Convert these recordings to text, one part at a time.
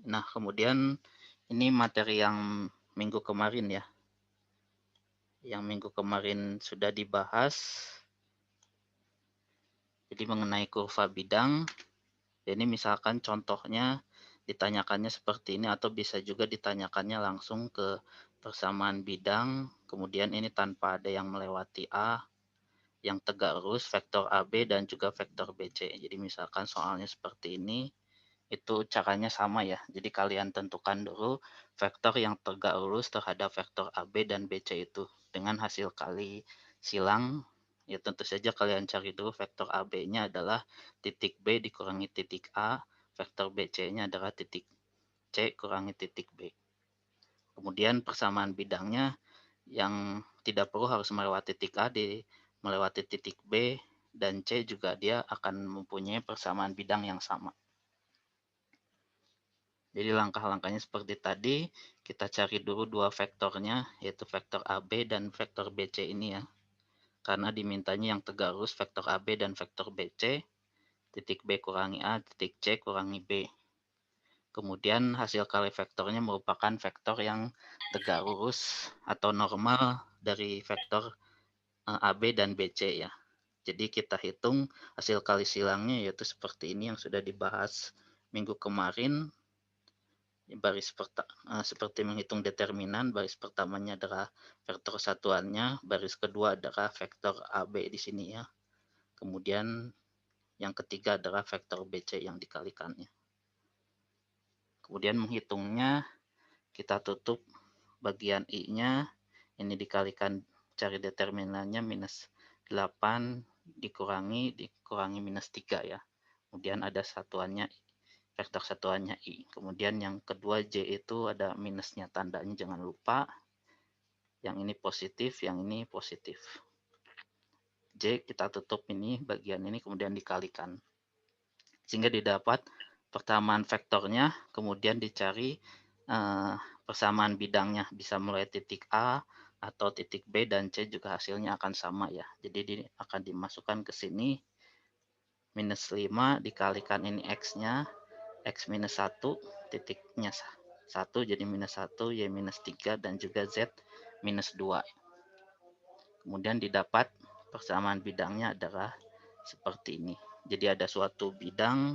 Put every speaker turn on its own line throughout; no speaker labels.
Nah, kemudian ini materi yang minggu kemarin ya, yang minggu kemarin sudah dibahas, jadi mengenai kurva bidang. Ini misalkan contohnya ditanyakannya seperti ini atau bisa juga ditanyakannya langsung ke persamaan bidang, kemudian ini tanpa ada yang melewati A, yang tegak lurus, vektor AB dan juga vektor BC. Jadi misalkan soalnya seperti ini, itu caranya sama ya. Jadi kalian tentukan dulu vektor yang tegak lurus terhadap vektor AB dan BC itu. Dengan hasil kali silang, ya tentu saja kalian cari dulu vektor AB-nya adalah titik B dikurangi titik A, vektor BC-nya adalah titik C kurangi titik B. Kemudian persamaan bidangnya yang tidak perlu harus melewati titik A, melewati titik B dan C juga dia akan mempunyai persamaan bidang yang sama. Jadi langkah-langkahnya seperti tadi, kita cari dulu dua vektornya, yaitu vektor AB dan vektor BC ini ya. Karena dimintanya yang tegak lurus vektor AB dan vektor BC, titik B kurangi A, titik C kurangi B. Kemudian hasil kali vektornya merupakan vektor yang tegak lurus atau normal dari vektor AB dan BC ya. Jadi kita hitung hasil kali silangnya yaitu seperti ini yang sudah dibahas minggu kemarin. Seperti menghitung determinan, baris pertamanya adalah vektor satuannya, baris kedua adalah vektor AB di sini ya. Kemudian yang ketiga adalah vektor BC yang dikalikannya. Kemudian menghitungnya, kita tutup bagian I-nya, ini dikalikan cari determinannya minus 8 dikurangi minus 3 ya. Kemudian ada satuannya vektor satuannya I. Kemudian yang kedua J itu ada minusnya tandanya jangan lupa. Yang ini positif, yang ini positif. J kita tutup ini bagian ini kemudian dikalikan. Sehingga didapat persamaan vektornya, kemudian dicari persamaan bidangnya. Bisa mulai titik A atau titik B dan C juga hasilnya akan sama ya. Jadi akan dimasukkan ke sini minus 5 dikalikan ini X-nya, X minus 1, titiknya 1 jadi minus 1, Y minus 3, dan juga Z minus 2. Kemudian didapat persamaan bidangnya adalah seperti ini. Jadi ada suatu bidang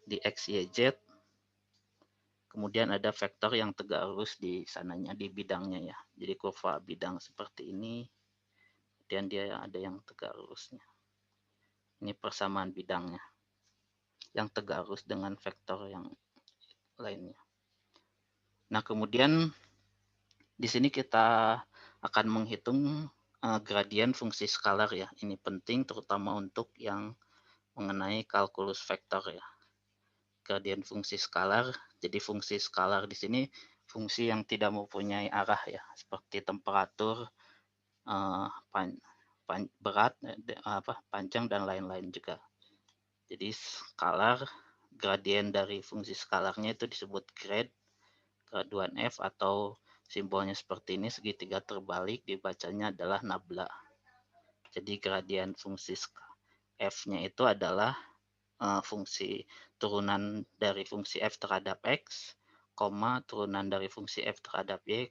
di X, Y, Z, kemudian ada vektor yang tegak lurus di sananya, di bidangnya ya. Jadi kurva bidang seperti ini, kemudian dia ada yang tegak lurusnya. Ini persamaan bidangnya yang tegak lurus dengan vektor yang lainnya. Nah, kemudian di sini kita akan menghitung gradien fungsi skalar ya. Ini penting terutama untuk yang mengenai kalkulus vektor ya. Gradien fungsi skalar. Jadi fungsi skalar di sini fungsi yang tidak mempunyai arah ya, seperti temperatur, berat, panjang dan lain-lain juga. Jadi skalar, gradien dari fungsi skalarnya itu disebut grad, graduan F atau simbolnya seperti ini, segitiga terbalik dibacanya adalah nabla. Jadi gradien fungsi F-nya itu adalah fungsi turunan dari fungsi F terhadap X, turunan dari fungsi F terhadap Y,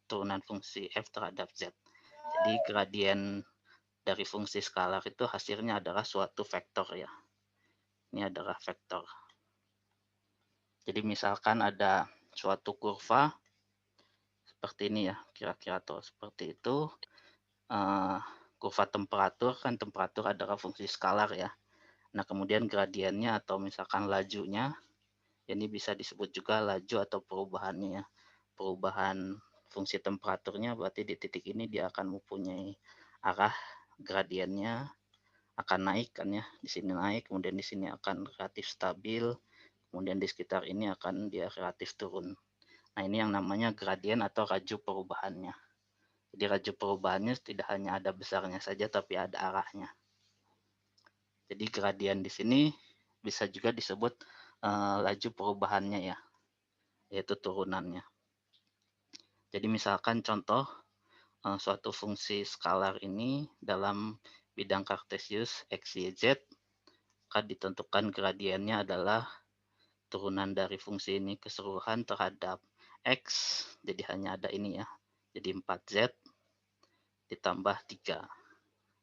turunan fungsi F terhadap Z. Jadi gradien dari fungsi skalar itu hasilnya adalah suatu vektor ya. Ini adalah vektor. Jadi misalkan ada suatu kurva seperti ini ya, kira-kira tuh seperti itu. Kurva temperatur kan temperatur adalah fungsi skalar ya. Nah kemudian gradiennya atau misalkan lajunya, ini bisa disebut juga laju atau perubahannya ya. Perubahan fungsi temperaturnya berarti di titik ini dia akan mempunyai arah gradiennya akan naik kan ya. Di sini naik, kemudian di sini akan relatif stabil, kemudian di sekitar ini akan dia relatif turun. Nah ini yang namanya gradien atau laju perubahannya. Jadi laju perubahannya tidak hanya ada besarnya saja tapi ada arahnya. Jadi gradien di sini bisa juga disebut laju perubahannya ya, yaitu turunannya. Jadi misalkan contoh suatu fungsi skalar ini dalam bidang kartesius X, Y, Z, maka ditentukan gradiennya adalah turunan dari fungsi ini keseluruhan terhadap X, jadi hanya ada ini ya, jadi 4Z ditambah 3.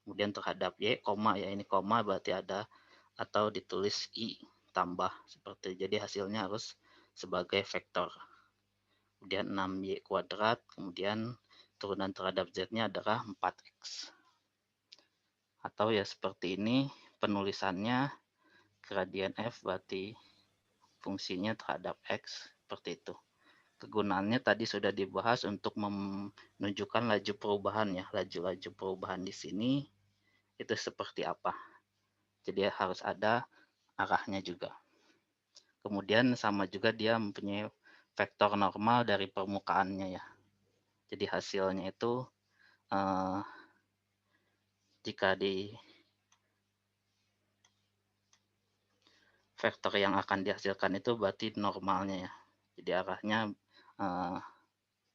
Kemudian terhadap Y, koma ya, ini koma berarti ada, atau ditulis I tambah seperti, jadi hasilnya harus sebagai vektor. Kemudian 6Y kuadrat, kemudian turunan terhadap Z-nya adalah 4X. Atau ya seperti ini penulisannya, gradien F berarti fungsinya terhadap X, seperti itu. Kegunaannya tadi sudah dibahas untuk menunjukkan laju perubahan ya, laju-laju perubahan di sini itu seperti apa. Jadi harus ada arahnya juga. Kemudian sama juga dia mempunyai vektor normal dari permukaannya ya. Jadi hasilnya itu jika di vektor yang akan dihasilkan itu berarti normalnya ya. Jadi arahnya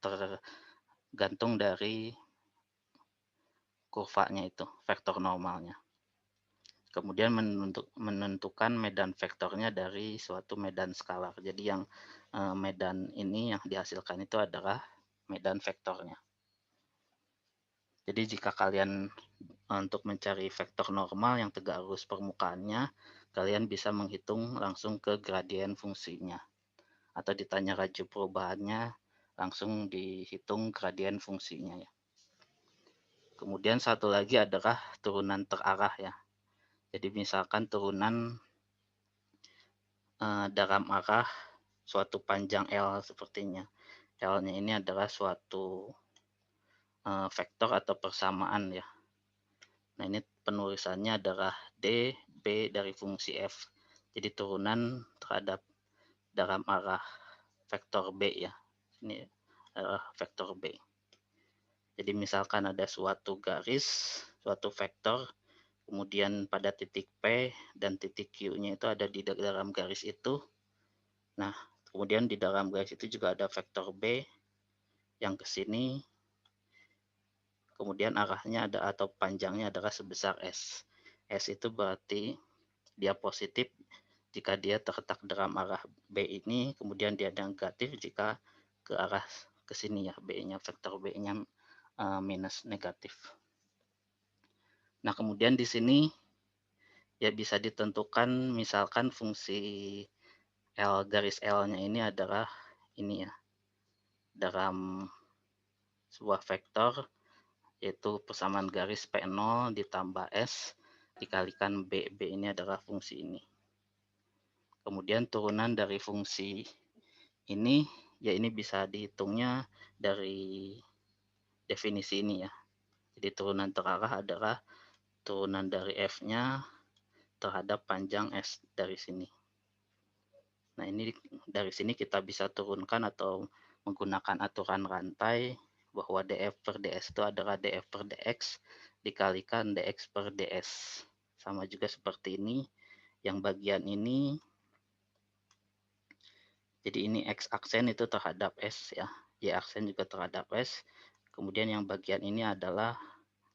tergantung dari kurvanya itu, vektor normalnya. Kemudian menentukan medan vektornya dari suatu medan skalar. Jadi yang medan ini yang dihasilkan itu adalah medan vektornya. Jadi jika kalian untuk mencari vektor normal yang tegak lurus permukaannya, kalian bisa menghitung langsung ke gradien fungsinya. Atau ditanya laju perubahannya, langsung dihitung gradien fungsinya ya. Kemudian satu lagi adalah turunan terarah ya. Jadi misalkan turunan dalam arah suatu panjang L sepertinya. L-nya ini adalah suatu vektor atau persamaan ya. Nah ini penulisannya adalah D, B dari fungsi F. Jadi turunan terhadap dalam arah vektor B ya. Ini adalah vektor B. Jadi misalkan ada suatu garis, suatu vektor, kemudian pada titik P dan titik Q-nya itu ada di dalam garis itu. Nah, kemudian di dalam garis itu juga ada vektor B yang ke sini. Kemudian arahnya ada atau panjangnya adalah sebesar S. S itu berarti dia positif jika dia terletak dalam arah B ini, kemudian dia negatif jika ke arah ke sini ya, B-nya, vektor B-nya minus negatif. Nah, kemudian di sini ya bisa ditentukan misalkan fungsi L garis L-nya ini adalah ini ya, dalam sebuah vektor yaitu persamaan garis P0 ditambah S dikalikan B. B ini adalah fungsi ini. Kemudian turunan dari fungsi ini ya, ini bisa dihitungnya dari definisi ini ya. Jadi turunan terarah adalah turunan dari F-nya terhadap panjang S dari sini. Nah, ini dari sini kita bisa turunkan atau menggunakan aturan rantai bahwa df per ds itu adalah df per dx dikalikan dx per ds. Sama juga seperti ini, yang bagian ini, jadi ini x aksen itu terhadap S ya, y aksen juga terhadap S. Kemudian yang bagian ini adalah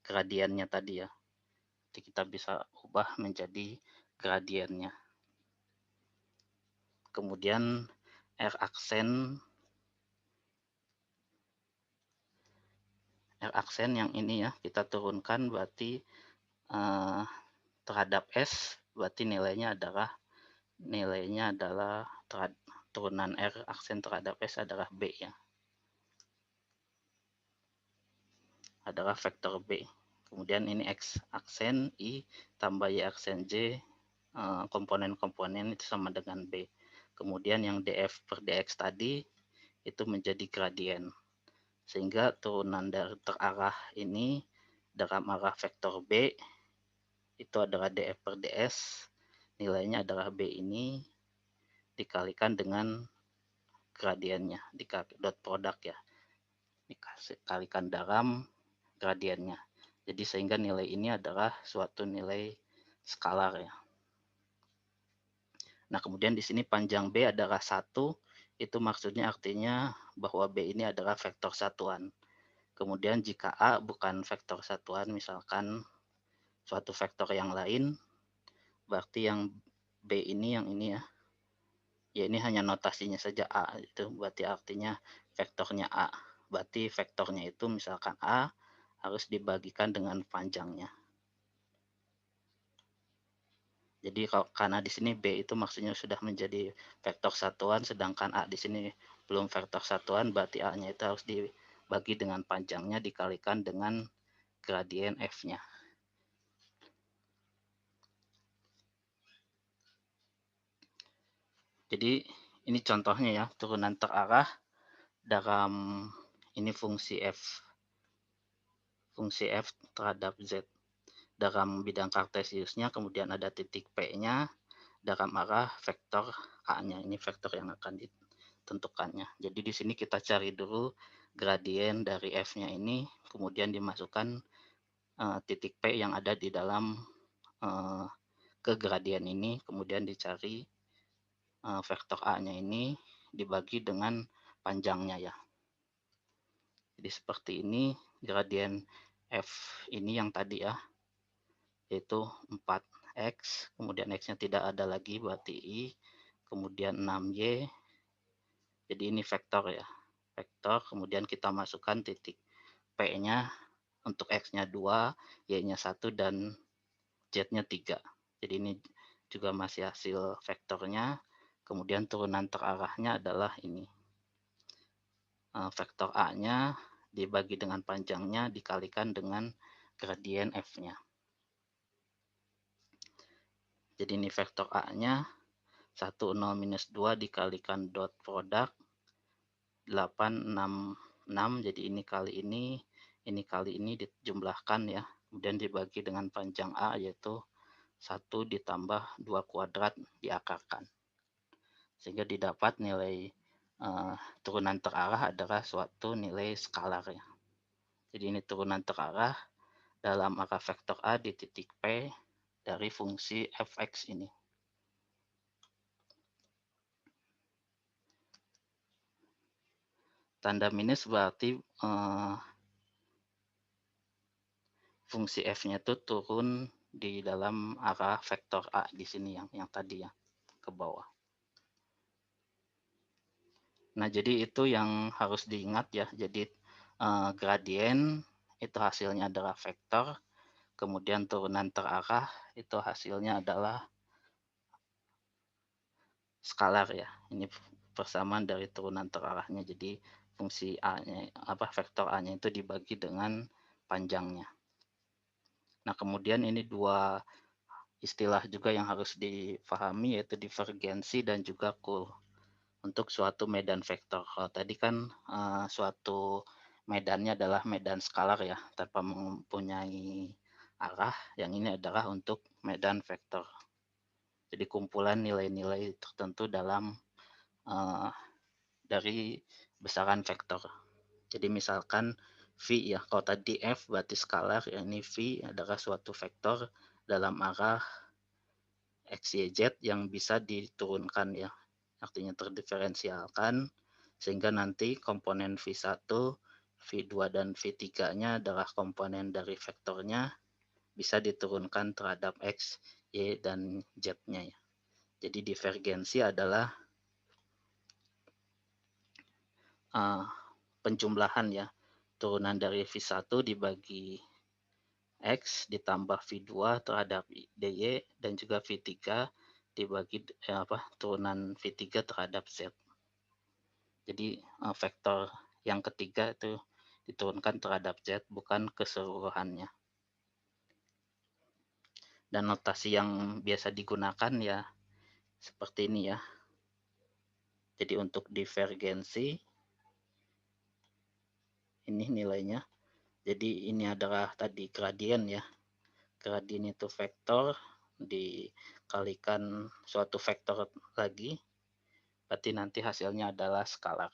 gradiennya tadi ya. Jadi kita bisa ubah menjadi gradiennya. Kemudian R aksen yang ini ya, kita turunkan berarti terhadap S, berarti nilainya adalah turunan R aksen terhadap S adalah B ya, adalah vektor B. Kemudian ini X aksen I tambah Y aksen J, komponen-komponen itu sama dengan B. Kemudian yang df per dx tadi itu menjadi gradien, sehingga turunan dari terarah ini dalam arah vektor B itu adalah df per ds, nilainya adalah B ini dikalikan dengan gradiennya, dot product ya, dikalikan dalam gradiennya. Jadi sehingga nilai ini adalah suatu nilai skalar ya. Nah, kemudian di sini panjang B adalah 1, itu maksudnya artinya bahwa B ini adalah vektor satuan. Kemudian jika A bukan vektor satuan, misalkan suatu vektor yang lain, berarti yang B ini, yang ini ya, Ya ini hanya notasinya saja A, itu berarti artinya vektornya A. Berarti vektornya itu misalkan A harus dibagikan dengan panjangnya. Jadi karena di sini B itu maksudnya sudah menjadi vektor satuan, sedangkan A di sini belum vektor satuan, berarti A-nya itu harus dibagi dengan panjangnya dikalikan dengan gradien F-nya. Jadi ini contohnya ya, turunan terarah dalam ini fungsi F terhadap Z. Dalam bidang kartesiusnya kemudian ada titik P-nya dalam arah vektor A-nya. Ini vektor yang akan ditentukannya. Jadi di sini kita cari dulu gradien dari F-nya ini, kemudian dimasukkan titik P yang ada di dalam ke gradien ini, kemudian dicari vektor A-nya ini dibagi dengan panjangnya ya. Jadi seperti ini gradien F ini yang tadi ya, yaitu 4X, kemudian X-nya tidak ada lagi berarti I, kemudian 6Y, jadi ini vektor ya, vektor, kemudian kita masukkan titik P-nya untuk X-nya 2, Y-nya 1, dan Z-nya 3. Jadi ini juga masih hasil vektornya, kemudian turunan terarahnya adalah ini. Vektor A-nya dibagi dengan panjangnya dikalikan dengan gradien F-nya. Jadi ini vektor A-nya 1, 0, minus 2 dikalikan dot produk 8, 6, 6. Jadi ini kali ini dijumlahkan ya. Kemudian dibagi dengan panjang A yaitu 1 ditambah 2 kuadrat diakarkan. Sehingga didapat nilai turunan terarah adalah suatu nilai skalar ya. Jadi ini turunan terarah dalam arah vektor A di titik P dari fungsi fx ini. Tanda minus berarti fungsi f-nya itu turun di dalam arah vektor A di sini yang tadi ya, ke bawah. Nah, jadi itu yang harus diingat ya. Jadi gradien itu hasilnya adalah vektor, kemudian turunan terarah itu hasilnya adalah skalar ya. Ini persamaan dari turunan terarahnya. Jadi fungsi A-nya vektor A-nya itu dibagi dengan panjangnya. Nah, kemudian ini dua istilah juga yang harus dipahami yaitu divergensi dan juga kurl untuk suatu medan vektor. Kalau tadi kan suatu medannya adalah medan skalar ya, tanpa mempunyai arah. Yang ini adalah untuk medan vektor. Jadi kumpulan nilai-nilai tertentu dalam dari besaran vektor. Jadi misalkan V ya, kalau tadi F berarti skalar, ya ini V adalah suatu vektor dalam arah X, Y, Z yang bisa diturunkan ya, artinya terdiferensialkan, sehingga nanti komponen V1, V2, dan V3-nya adalah komponen dari vektornya, bisa diturunkan terhadap X, Y, dan Z-nya ya. Jadi divergensi adalah penjumlahan ya, turunan dari V1 dibagi X ditambah V2 terhadap DY dan juga V3 dibagi turunan V3 terhadap Z. Jadi vektor yang ketiga itu diturunkan terhadap Z, bukan keseluruhannya. Dan notasi yang biasa digunakan ya seperti ini ya. Jadi untuk divergensi ini nilainya. Jadi ini adalah tadi gradien ya. Gradien itu vektor dikalikan suatu vektor lagi, berarti nanti hasilnya adalah skalar.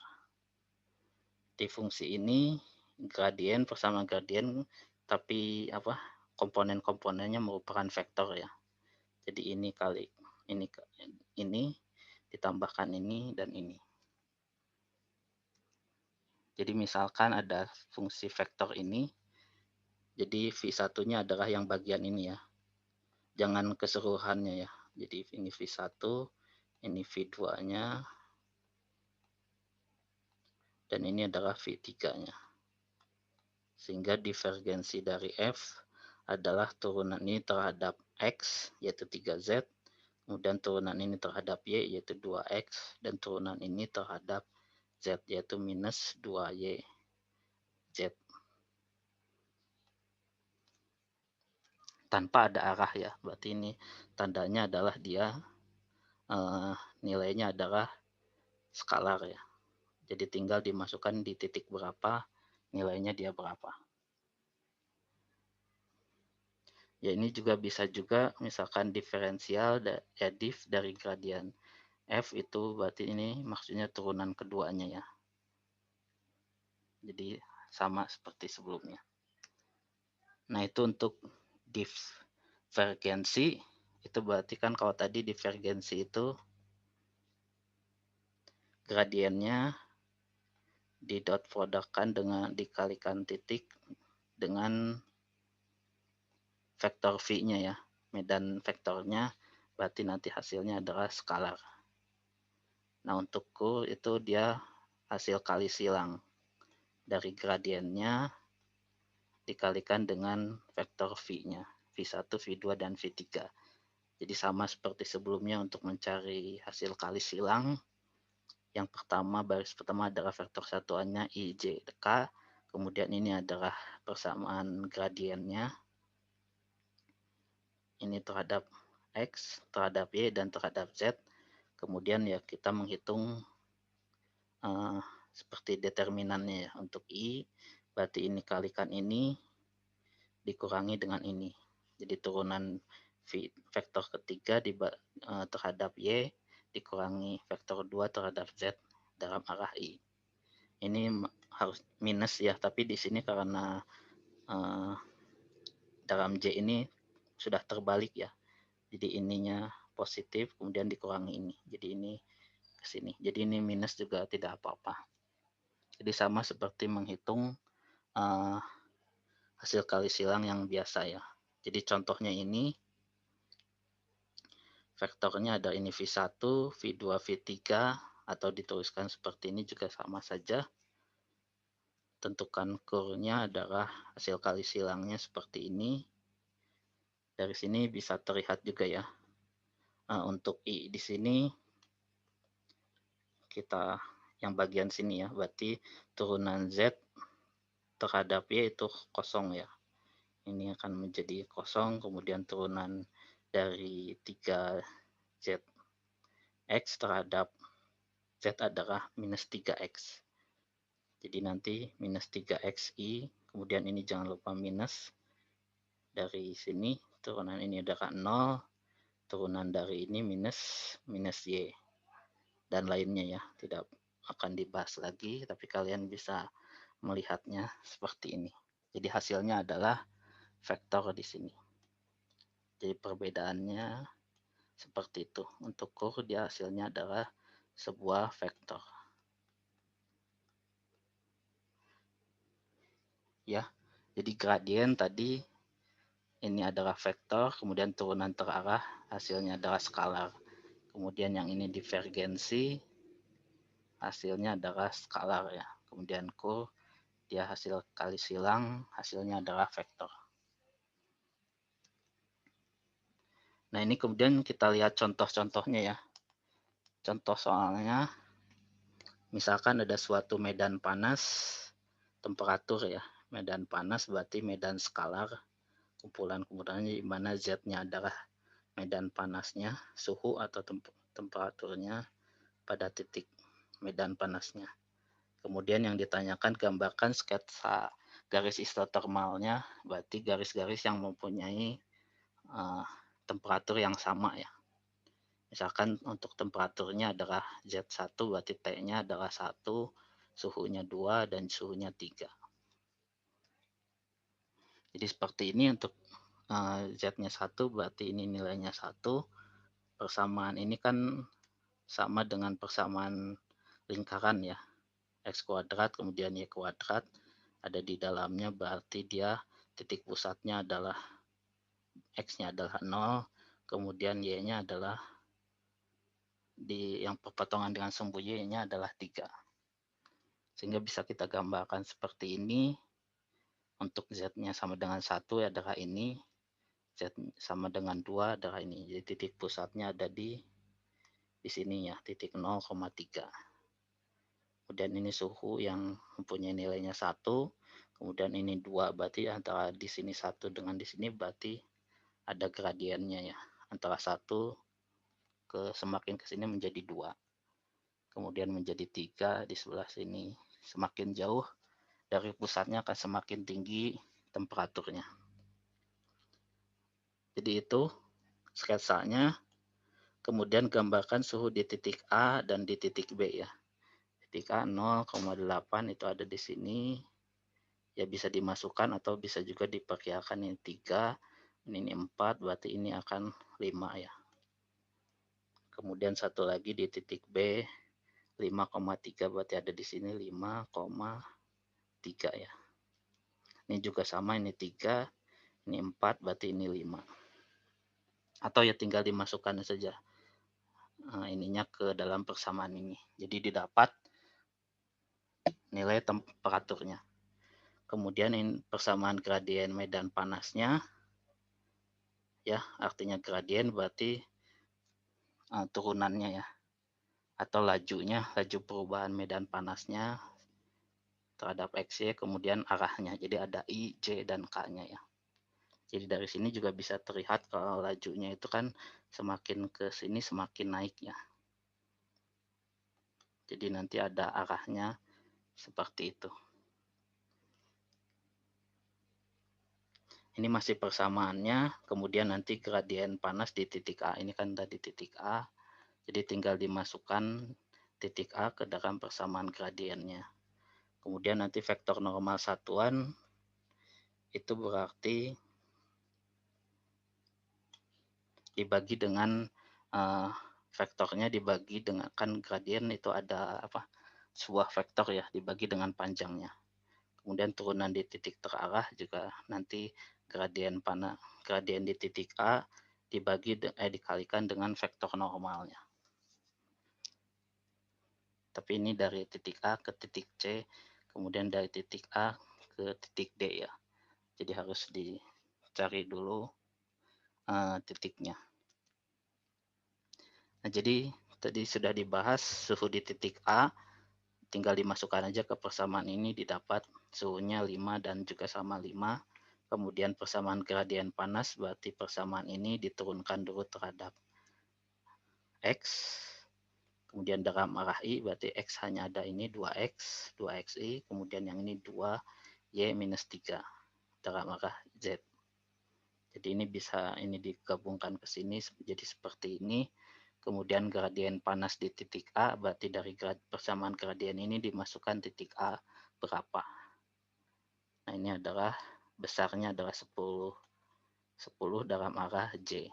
Di fungsi ini gradien bersama gradien, tapi komponen-komponennya merupakan vektor ya. Jadi ini kali ini ditambahkan ini dan ini. Jadi misalkan ada fungsi vektor ini, jadi V1-nya adalah yang bagian ini ya. Jangan keseluruhannya ya. Jadi ini V1 ini V2-nya, dan ini adalah V3-nya. Sehingga divergensi dari F adalah turunan ini terhadap X, yaitu 3Z, kemudian turunan ini terhadap Y, yaitu 2X, dan turunan ini terhadap Z, yaitu minus 2YZ. Tanpa ada arah ya, berarti ini tandanya adalah dia nilainya adalah skalar ya. Jadi tinggal dimasukkan di titik berapa, nilainya dia berapa. Ya ini juga bisa juga misalkan diferensial ya div dari gradien F itu berarti ini maksudnya turunan keduanya ya. Jadi sama seperti sebelumnya. Nah itu untuk divergensi, itu berarti kan kalau tadi divergensi itu gradiennya di dot productkan dengan dikalikan titik dengan vektor V-nya ya. Medan vektornya berarti nanti hasilnya adalah skalar. Nah untuk kur itu dia hasil kali silang dari gradiennya dikalikan dengan vektor V-nya. V1, V2, dan V3. Jadi sama seperti sebelumnya untuk mencari hasil kali silang. Yang pertama, baris pertama adalah vektor satuannya I, J, K. Kemudian ini adalah persamaan gradiennya. Ini terhadap X, terhadap Y, dan terhadap Z. Kemudian ya kita menghitung seperti determinannya ya. Untuk I, berarti ini kalikan ini dikurangi dengan ini. Jadi turunan vektor ketiga terhadap Y dikurangi vektor 2 terhadap Z dalam arah I. Ini harus minus ya, tapi di sini karena dalam J ini sudah terbalik ya. Jadi ininya positif, kemudian dikurangi ini. Jadi ini ke sini. Jadi ini minus juga tidak apa-apa. Jadi sama seperti menghitung hasil kali silang yang biasa ya. Jadi contohnya ini vektornya ada ini V1, V2, V3 atau dituliskan seperti ini juga sama saja. Tentukan kurnya adalah hasil kali silangnya seperti ini. Dari sini bisa terlihat juga ya. Untuk I di sini kita yang bagian sini ya, berarti turunan Z terhadap Y itu kosong ya. Ini akan menjadi kosong, kemudian turunan dari 3Z X terhadap Z adalah minus 3X. Jadi nanti minus 3XI, kemudian ini jangan lupa minus. Dari sini turunan ini adalah 0, turunan dari ini minus Y. Dan lainnya ya, tidak akan dibahas lagi, tapi kalian bisa melihatnya seperti ini. Jadi hasilnya adalah vektor di sini. Jadi perbedaannya seperti itu. Untuk kur dia hasilnya adalah sebuah vektor. Ya, jadi gradien tadi ini adalah vektor, kemudian turunan terarah hasilnya adalah skalar. Kemudian yang ini divergensi hasilnya adalah skalar ya. Kemudian kur dia hasil kali silang hasilnya adalah vektor. Nah ini kemudian kita lihat contoh-contohnya ya. Contoh soalnya misalkan ada suatu medan panas, temperatur ya. Medan panas berarti medan skalar, kumpulan-kumpulannya di mana Z-nya adalah medan panasnya, suhu atau temperaturnya pada titik medan panasnya. Kemudian yang ditanyakan gambarkan sketsa garis isotermalnya, berarti garis-garis yang mempunyai temperatur yang sama ya. Misalkan untuk temperaturnya adalah Z1, berarti T-nya adalah 1, suhunya 2, dan suhunya 3. Jadi seperti ini untuk Z-nya 1, berarti ini nilainya 1. Persamaan ini kan sama dengan persamaan lingkaran ya. X kuadrat kemudian Y kuadrat ada di dalamnya, berarti dia titik pusatnya adalah X-nya adalah 0, kemudian Y-nya adalah yang berpotongan dengan sumbu Y-nya adalah 3. Sehingga bisa kita gambarkan seperti ini. Untuk Z-nya sama dengan 1 adalah ini, Z sama dengan 2 adalah ini. Jadi titik pusatnya ada di sini ya, titik 0,3. Kemudian ini suhu yang mempunyai nilainya 1, kemudian ini 2, berarti antara di sini 1 dengan di sini berarti ada gradiennya ya, antara 1 semakin ke sini menjadi 2, kemudian menjadi 3 di sebelah sini. Semakin jauh dari pusatnya akan semakin tinggi temperaturnya. Jadi itu sketsanya. Kemudian gambarkan suhu di titik A dan di titik B ya. Titik A 0,8 itu ada di sini. Ya bisa dimasukkan atau bisa juga diperkirakan ini 3, ini 4, berarti ini akan 5 ya. Kemudian satu lagi di titik B 5,3, berarti ada di sini 5,3 ya. Ini juga sama, ini 3, ini 4, berarti ini 5. Atau ya tinggal dimasukkan saja ininya ke dalam persamaan ini. Jadi didapat nilai temperaturnya. Kemudian ini persamaan gradien medan panasnya. Ya, artinya gradien berarti turunannya ya. Atau lajunya, laju perubahan medan panasnya terhadap XY, kemudian arahnya. Jadi ada I, J, dan K-nya ya. Jadi dari sini juga bisa terlihat kalau lajunya itu kan semakin ke sini semakin naik ya. Jadi nanti ada arahnya seperti itu. Ini masih persamaannya, kemudian nanti gradien panas di titik A. Ini kan tadi titik A, jadi tinggal dimasukkan titik A ke dalam persamaan gradiennya. Kemudian nanti vektor normal satuan itu berarti dibagi dengan vektornya dibagi dengan, kan gradien itu ada apa, sebuah vektor ya, dibagi dengan panjangnya. Kemudian turunan di titik terarah juga nanti gradien di titik A dikalikan dengan vektor normalnya. Tapi ini dari titik A ke titik C, kemudian dari titik A ke titik D ya. Jadi harus dicari dulu titiknya. Nah, jadi tadi sudah dibahas suhu di titik A, tinggal dimasukkan aja ke persamaan ini, didapat suhunya 5 dan juga sama 5. Kemudian persamaan gradien panas, berarti persamaan ini diturunkan dulu terhadap X. Kemudian dalam arah I, berarti X hanya ada ini 2X, 2XI. Kemudian yang ini 2Y minus 3 dalam arah Z. Jadi ini bisa ini digabungkan ke sini jadi seperti ini. Kemudian gradien panas di titik A, berarti dari persamaan gradien ini dimasukkan titik A berapa. Nah, ini adalah besarnya adalah 10 dalam arah J.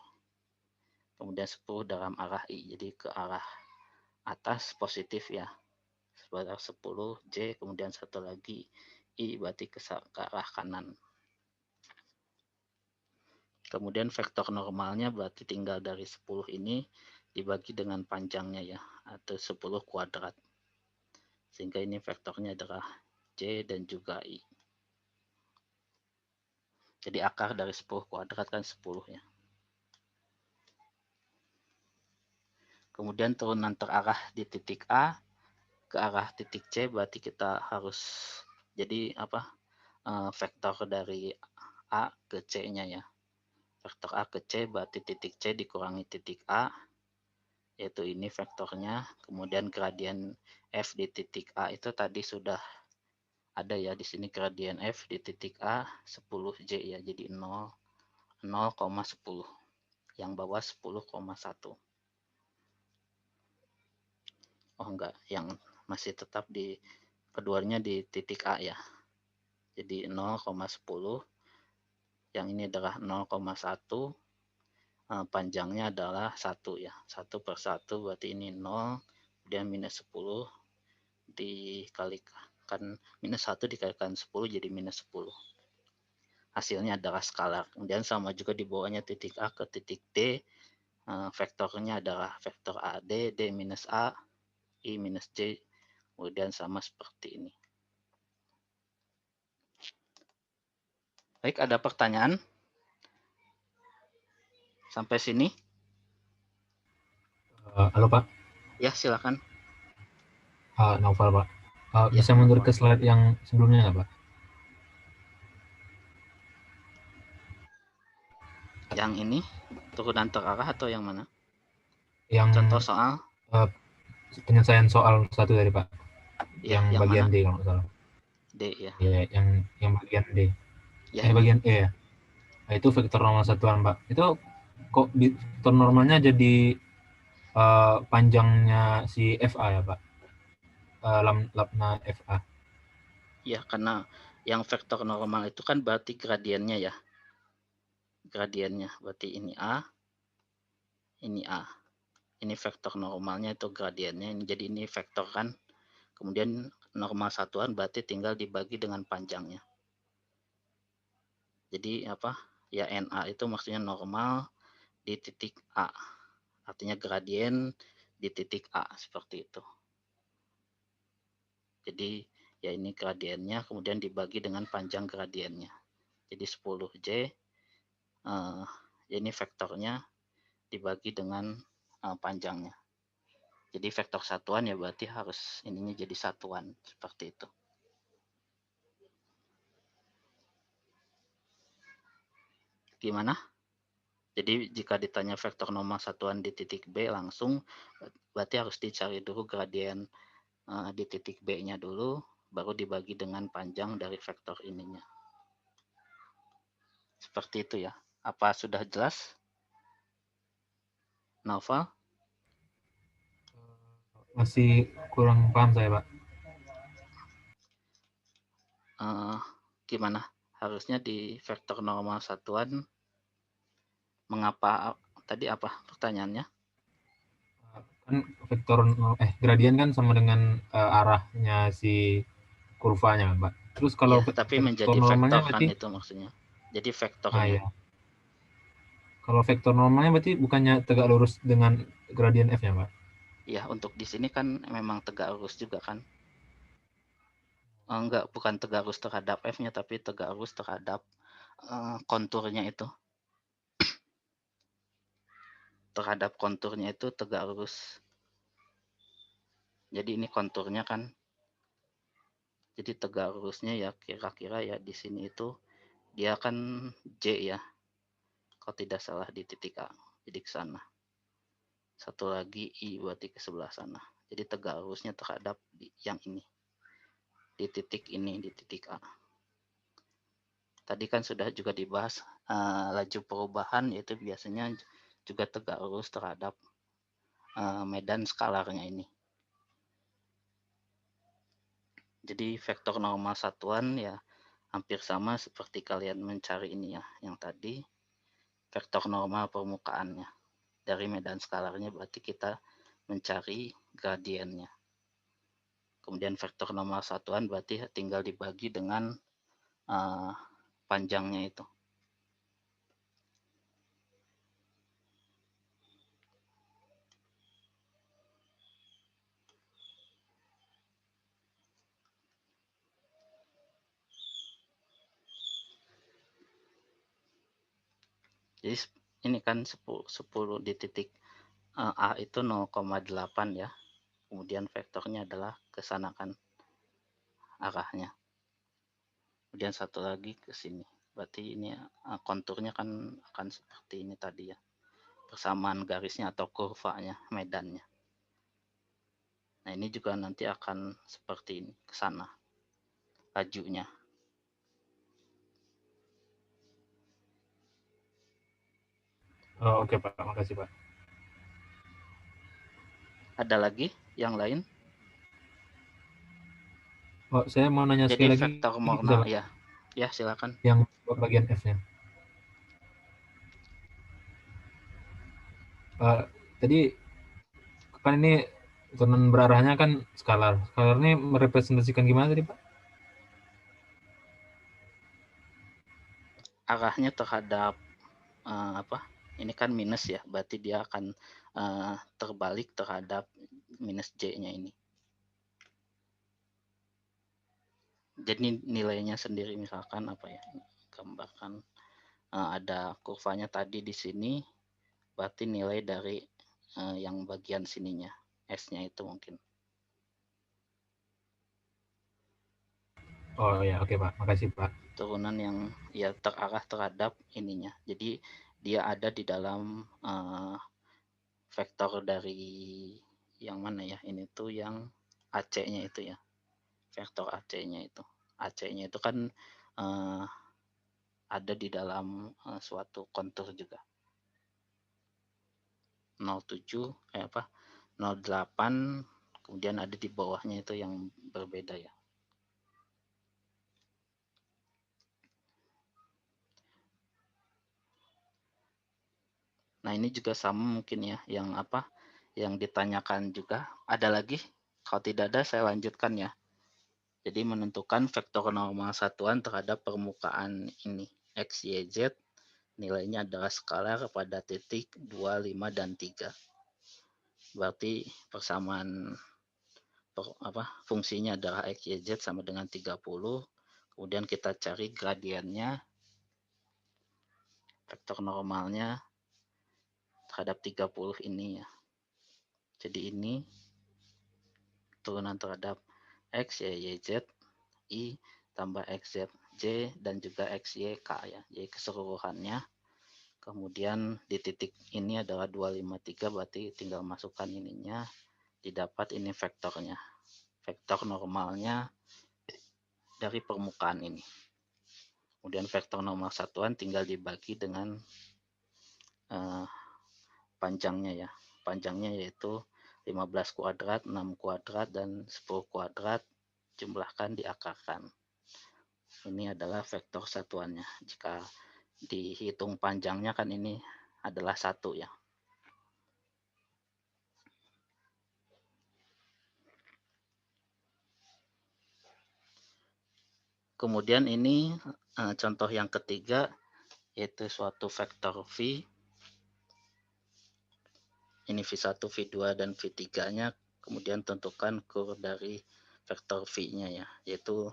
Kemudian 10 dalam arah I. Jadi ke arah atas positif ya. Sebanyak 10 J, kemudian satu lagi I, berarti ke arah kanan. Kemudian vektor normalnya berarti tinggal dari 10 ini dibagi dengan panjangnya ya, atau 10 kuadrat. Sehingga ini vektornya adalah J dan juga I. Jadi akar dari 10 kuadrat kan 10 ya. Kemudian turunan terarah di titik A ke arah titik C, berarti kita harus jadi apa, vektor dari A ke C-nya ya. Vektor A ke C berarti titik C dikurangi titik A, yaitu ini vektornya. Kemudian gradien F di titik A itu tadi sudah ada ya, di sini gradien F di titik A 10J ya, jadi 0,10. Yang bawah 10,1. Oh enggak, yang masih tetap di keduanya di titik A ya. Jadi 0,10. Yang ini adalah 0,1. Panjangnya adalah 1 ya. 1 per 1 berarti ini 0. Kemudian minus 10 dikalikan minus 1 dikalikan 10 jadi minus 10. Hasilnya adalah skalar. Kemudian sama juga di bawahnya titik A ke titik D. vektornya adalah vektor AD, D minus A, I minus J, kemudian sama seperti ini. Baik, ada pertanyaan? Sampai sini?
Halo Pak.
Ya, silakan.
Naufal Pak.
Ya,
Bisa mundur
Naufal.
ke slide yang sebelumnya nggak Pak?
Yang ini, turunan terarah atau yang mana?
Yang
Contoh soal?
penyelesaian soal satu dari Pak.
Ya,
Yang
yang
bagian
mana?
D kalau nggak salah.
D ya.
Ya, yang bagian D.
Ya, ini.
Bagian E ya. Nah, itu vektor normal satuan Pak. Itu kok vektor normalnya jadi panjangnya si FA ya Pak? Labna FA.
Ya, karena yang vektor normal itu kan berarti gradiennya ya. Gradiennya berarti ini A, ini A. Ini vektor normalnya itu gradiennya. Jadi ini vektor kan. Kemudian normal satuan berarti tinggal dibagi dengan panjangnya. Jadi apa? Ya NA itu maksudnya normal di titik A. Artinya gradien di titik A seperti itu. Jadi ya ini gradiennya kemudian dibagi dengan panjang gradiennya. Jadi 10J ini vektornya dibagi dengan panjangnya. Jadi vektor satuan ya berarti harus ininya jadi satuan seperti itu. Gimana? Jadi jika ditanya vektor normal satuan di titik B langsung berarti harus dicari dulu gradien di titik B-nya dulu, baru dibagi dengan panjang dari vektor ininya. Seperti itu ya. Apa sudah jelas? Naufal?
Masih kurang paham saya Pak.
Gimana? Harusnya di vektor normal satuan, mengapa tadi apa pertanyaannya?
Kan vektor gradien kan sama dengan arahnya si kurvanya kan Pak. Terus kalau
Ya, tapi
vektor
menjadi
normalnya
vektor kan
berarti
itu maksudnya. Jadi vektornya.
ya. Kalau vektor normalnya berarti bukannya tegak lurus dengan gradien F-nya, Pak?
Ya, untuk di sini kan memang tegak lurus juga kan. Enggak, bukan tegak lurus terhadap F-nya, tapi tegak lurus terhadap konturnya itu. Terhadap konturnya itu tegak lurus. Jadi ini konturnya kan. Jadi tegak lurusnya ya kira-kira ya di sini itu dia kan J ya. Kalau tidak salah di titik A. Jadi ke sana. Satu lagi I berarti ke sebelah sana. Jadi tegak lurusnya terhadap yang ini. Di titik ini, di titik A. Tadi kan sudah juga dibahas laju perubahan yaitu biasanya juga tegak lurus terhadap medan skalarnya ini. Jadi vektor normal satuan ya hampir sama seperti kalian mencari ini ya, yang tadi vektor normal permukaannya. Dari medan skalarnya berarti kita mencari gradiennya. Kemudian vektor normal satuan berarti tinggal dibagi dengan panjangnya itu. Jadi ini kan 10 di titik A itu 0,8 ya. Kemudian vektornya adalah ke sana kan arahnya. Kemudian satu lagi ke sini. Berarti ini konturnya kan akan seperti ini tadi ya. Persamaan garisnya atau kurvanya, medannya. Nah, ini juga nanti akan seperti ini ke sana lajunya.
Oke Pak, makasih Pak.
Ada lagi yang lain?
Saya mau nanya
Jadi
sekali lagi,
vektor
bisa
normal
Pak?
ya. Ya, silakan.
Yang bagian F-nya. Tadi kan ini turunan berarahnya kan skalar. Skalar ini merepresentasikan gimana tadi Pak?
Arahnya terhadap apa? Ini kan minus ya, berarti dia akan terbalik terhadap minus J-nya ini. Jadi nilainya sendiri misalkan apa ya, gambarkan ada kurvanya tadi di sini, berarti nilai dari yang bagian sininya, S-nya itu mungkin.
Oh ya, oke Pak, makasih Pak.
Turunan yang ya terarah terhadap ininya. Jadi dia ada di dalam vektor dari yang mana ya? Ini tuh yang AC-nya itu ya. Vektor AC-nya itu. AC-nya itu kan ada di dalam suatu kontur juga. 07 08 kemudian ada di bawahnya itu yang berbeda ya. Nah, ini juga sama mungkin ya, yang ditanyakan juga. Ada lagi? Kalau tidak ada, saya lanjutkan ya. Jadi menentukan vektor normal satuan terhadap permukaan ini. X, Y, Z, nilainya adalah skalar pada titik 2, 5, dan 3. Berarti persamaan fungsinya adalah X, Y, Z sama dengan 30. Kemudian kita cari gradiennya, vektor normalnya terhadap 30 ini ya. Jadi ini turunan terhadap X, Y, Z, I tambah X, Z, J, dan juga X, Y, K ya. Jadi keseluruhannya. Kemudian di titik ini adalah 253, berarti tinggal masukkan ininya, didapat ini vektornya. Vektor normalnya dari permukaan ini. Kemudian vektor normal satuan tinggal dibagi dengan panjangnya ya. Panjangnya yaitu 15 kuadrat, 6 kuadrat, dan 10 kuadrat, jumlahkan diakarkan. Ini adalah vektor satuannya. Jika dihitung panjangnya kan ini adalah 1 ya. Kemudian ini contoh yang ketiga, yaitu suatu vektor V. Ini V1, V2, dan V3-nya. Kemudian tentukan kur dari vektor V-nya ya, yaitu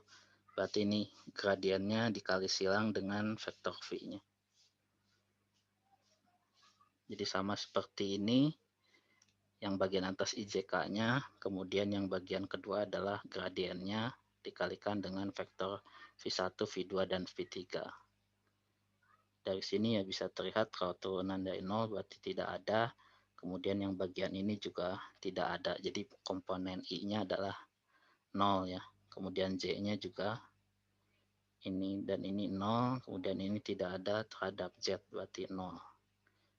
berarti ini gradiennya dikali silang dengan vektor V-nya. Jadi sama seperti ini, yang bagian atas IJK-nya, kemudian yang bagian kedua adalah gradiennya dikalikan dengan vektor V1, V2, dan V3. Dari sini ya bisa terlihat kalau turunan dari 0 berarti tidak ada, kemudian yang bagian ini juga tidak ada, jadi komponen I-nya adalah 0 ya, kemudian J-nya juga ini dan ini 0, kemudian ini tidak ada terhadap Z berarti 0.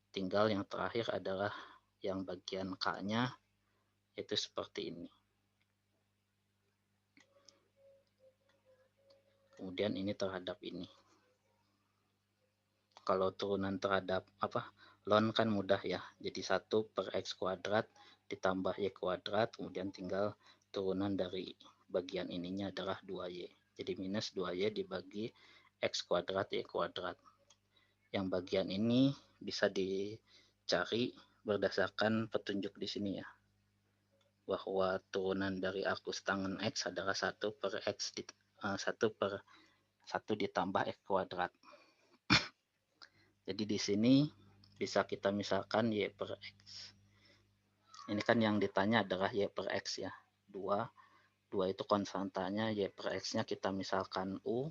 Tinggal yang terakhir adalah yang bagian K-nya, itu seperti ini. Kemudian ini terhadap ini. Kalau turunan terhadap ln kan mudah ya. Jadi 1 per X kuadrat ditambah Y kuadrat, kemudian tinggal turunan dari bagian ininya adalah 2Y. Jadi minus 2Y dibagi X kuadrat Y kuadrat. Yang bagian ini bisa dicari berdasarkan petunjuk di sini ya. Bahwa turunan dari arkus tangen X adalah 1 per X 1 per 1 ditambah X kuadrat. Jadi di sini bisa kita misalkan Y per X. Ini kan yang ditanya adalah Y per X ya. 2 itu konstantanya, Y per X-nya kita misalkan U.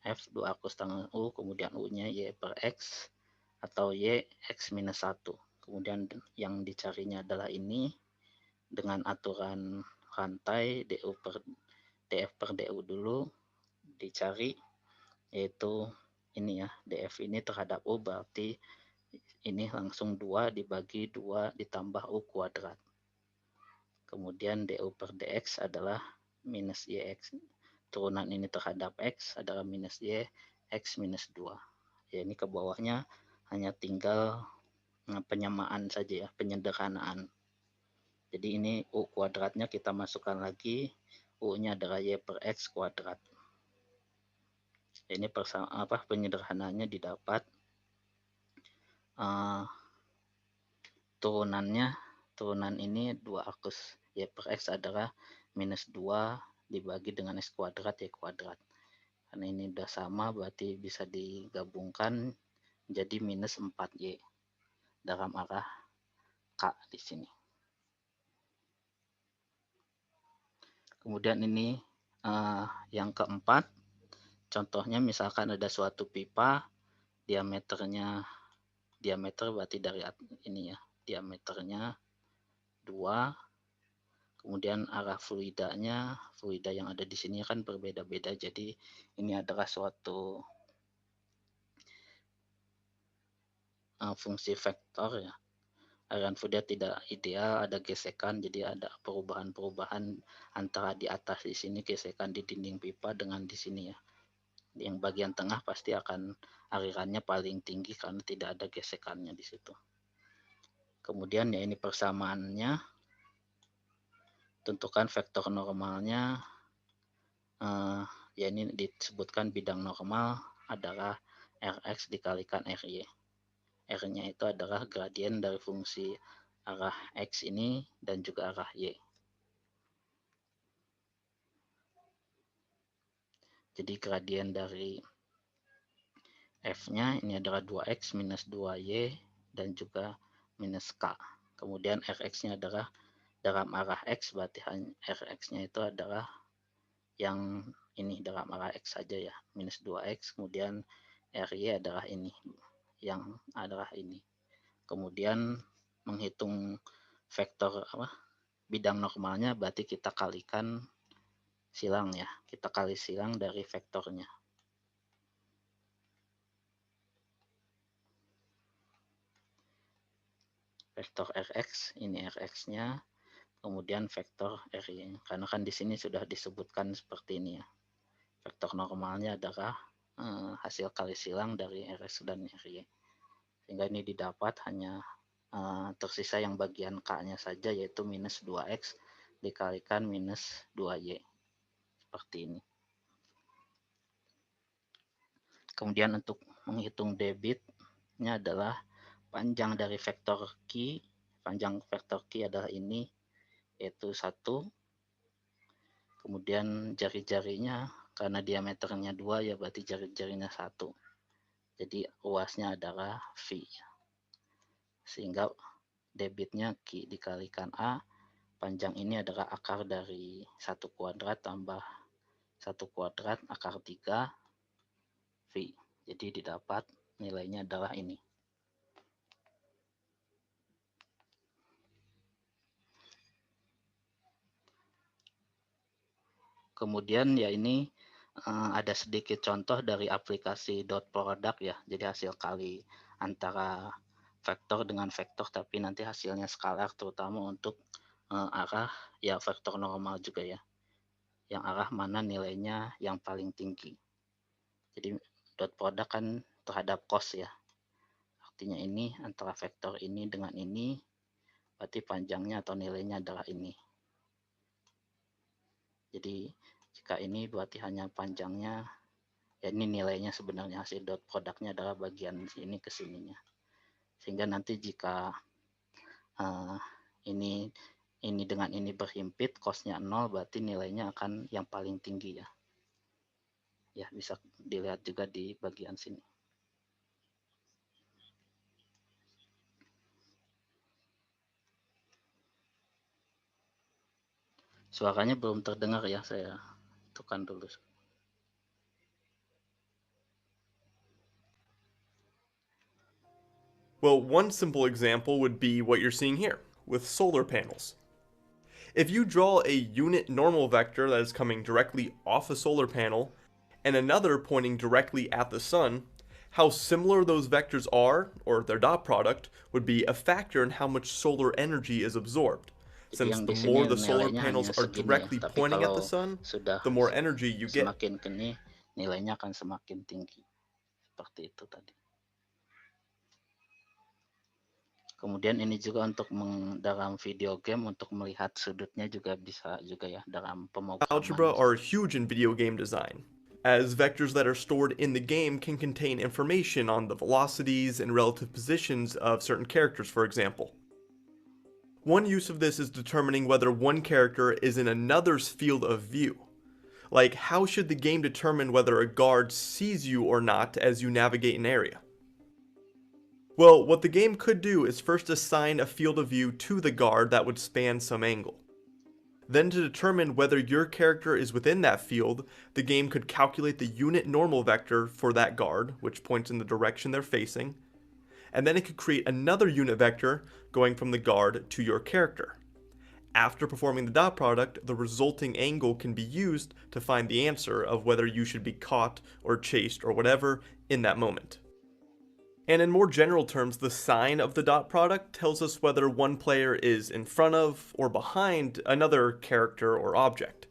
F 2 arkus tangen U, kemudian U-nya Y per X atau Y X minus 1. Kemudian yang dicarinya adalah ini dengan aturan rantai DF per DU dulu dicari, yaitu ini ya, DF ini terhadap U berarti ini langsung 2 dibagi 2 ditambah U kuadrat. Kemudian DU per DX adalah minus YX. Turunan ini terhadap X adalah minus Y, X minus 2. Ya, ini ke bawahnya hanya tinggal penyamaan saja ya, penyederhanaan. Jadi ini U kuadratnya kita masukkan lagi, U-nya adalah Y per X kuadrat. Ini penyederhanaannya didapat turunan ini 2 akus, y per x adalah minus 2 dibagi dengan x kuadrat y kuadrat. Karena ini udah sama berarti bisa digabungkan jadi minus 4y dalam arah K di sini. Kemudian ini yang keempat, contohnya misalkan ada suatu pipa diameter berarti dari ini ya, diameternya 2, kemudian arah fluida yang ada di sini kan berbeda-beda, jadi ini adalah suatu fungsi vektor ya. Aliran fluida tidak ideal, ada gesekan, jadi ada perubahan-perubahan antara di atas di sini, gesekan di dinding pipa dengan di sini ya. Yang bagian tengah pasti akan alirannya paling tinggi karena tidak ada gesekannya di situ. Kemudian ya ini persamaannya, tentukan vektor normalnya, ya ini disebutkan bidang normal adalah Rx dikalikan Ry. R-nya itu adalah gradien dari fungsi arah X ini dan juga arah Y. Jadi gradien dari F-nya ini adalah 2X minus 2Y dan juga minus K. Kemudian Rx-nya adalah dalam arah X, berarti Rx-nya itu adalah yang ini dalam arah X saja ya, minus 2X. Kemudian Ry adalah ini, yang adalah ini. Kemudian menghitung vektor bidang normalnya, berarti kita kalikan silang ya, kita kali silang dari vektornya. Vektor Rx, ini Rx-nya, kemudian vektor Ry. Karena kan di sini sudah disebutkan seperti ini ya. Vektor normalnya adalah hasil kali silang dari Rx dan Ry. Sehingga ini didapat hanya tersisa yang bagian K-nya saja, yaitu minus 2X dikalikan minus 2Y. Seperti ini. Kemudian untuk menghitung debitnya adalah panjang dari vektor Q. Panjang vektor Q adalah ini, yaitu 1. Kemudian jari-jarinya, karena diameternya 2 ya, berarti jari-jarinya 1. Jadi ruasnya adalah V. Sehingga debitnya Q dikalikan A, panjang ini adalah akar dari 1 kuadrat tambah 1 kuadrat akar 3 V. Jadi didapat nilainya adalah ini. Kemudian ya ini ada sedikit contoh dari aplikasi dot product ya. Jadi hasil kali antara vektor dengan vektor, tapi nanti hasilnya skalar, terutama untuk arah ya vektor normal juga ya. Yang arah mana nilainya yang paling tinggi. Jadi dot product kan terhadap cos ya. Artinya ini antara vektor ini dengan ini, berarti panjangnya atau nilainya adalah ini. Jadi jika ini berarti hanya panjangnya, ya ini nilainya sebenarnya, hasil dot produknya adalah bagian sini ke sininya. Sehingga nanti jika ini dengan ini berhimpit, cosnya 0, berarti nilainya akan yang paling tinggi ya. Ya bisa dilihat juga di bagian sini. Suaranya belum terdengar ya, saya tekan dulu.
Well, one simple example would be what you're seeing here, with solar panels. If you draw a unit normal vector that is coming directly off a solar panel, and another pointing directly at the sun, how similar those vectors are, or their dot product, would be a factor in how much solar energy is absorbed. Since the more the solar panels are directly pointing at the sun, the more energy you get.
Semakin keni, nilainya akan semakin tinggi. Seperti itu tadi. Kemudian ini juga untuk dalam video game, untuk melihat sudutnya juga bisa juga ya dalam pemrograman.
Algebra are huge in video game design. as vectors that are stored in the game can contain information on the velocities and relative positions of certain characters, for example. One use of this is determining whether one character is in another's field of view. Like, how should the game determine whether a guard sees you or not as you navigate an area? Well, what the game could do is first assign a field of view to the guard that would span some angle. Then to determine whether your character is within that field, the game could calculate the unit normal vector for that guard, which points in the direction they're facing, and then it could create another unit vector going from the guard to your character. After performing the dot product, the resulting angle can be used to find the answer of whether you should be caught or chased or whatever in that moment. And in more general terms, the sign of the dot product tells us whether one player is in front of or behind another character or object.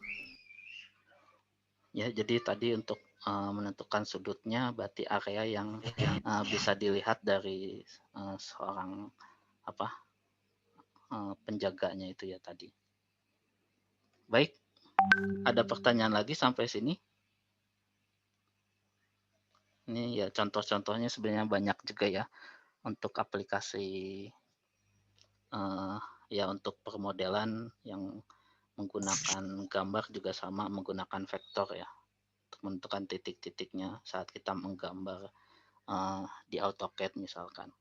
Ya, jadi tadi untuk menentukan sudutnya berarti area yang bisa dilihat dari seorang penjaganya itu ya tadi. Baik, ada pertanyaan lagi sampai sini? Ini ya contoh-contohnya sebenarnya banyak juga ya untuk aplikasi ya untuk permodelan yang menggunakan gambar juga sama menggunakan vektor ya untuk menentukan titik-titiknya saat kita menggambar di AutoCAD misalkan.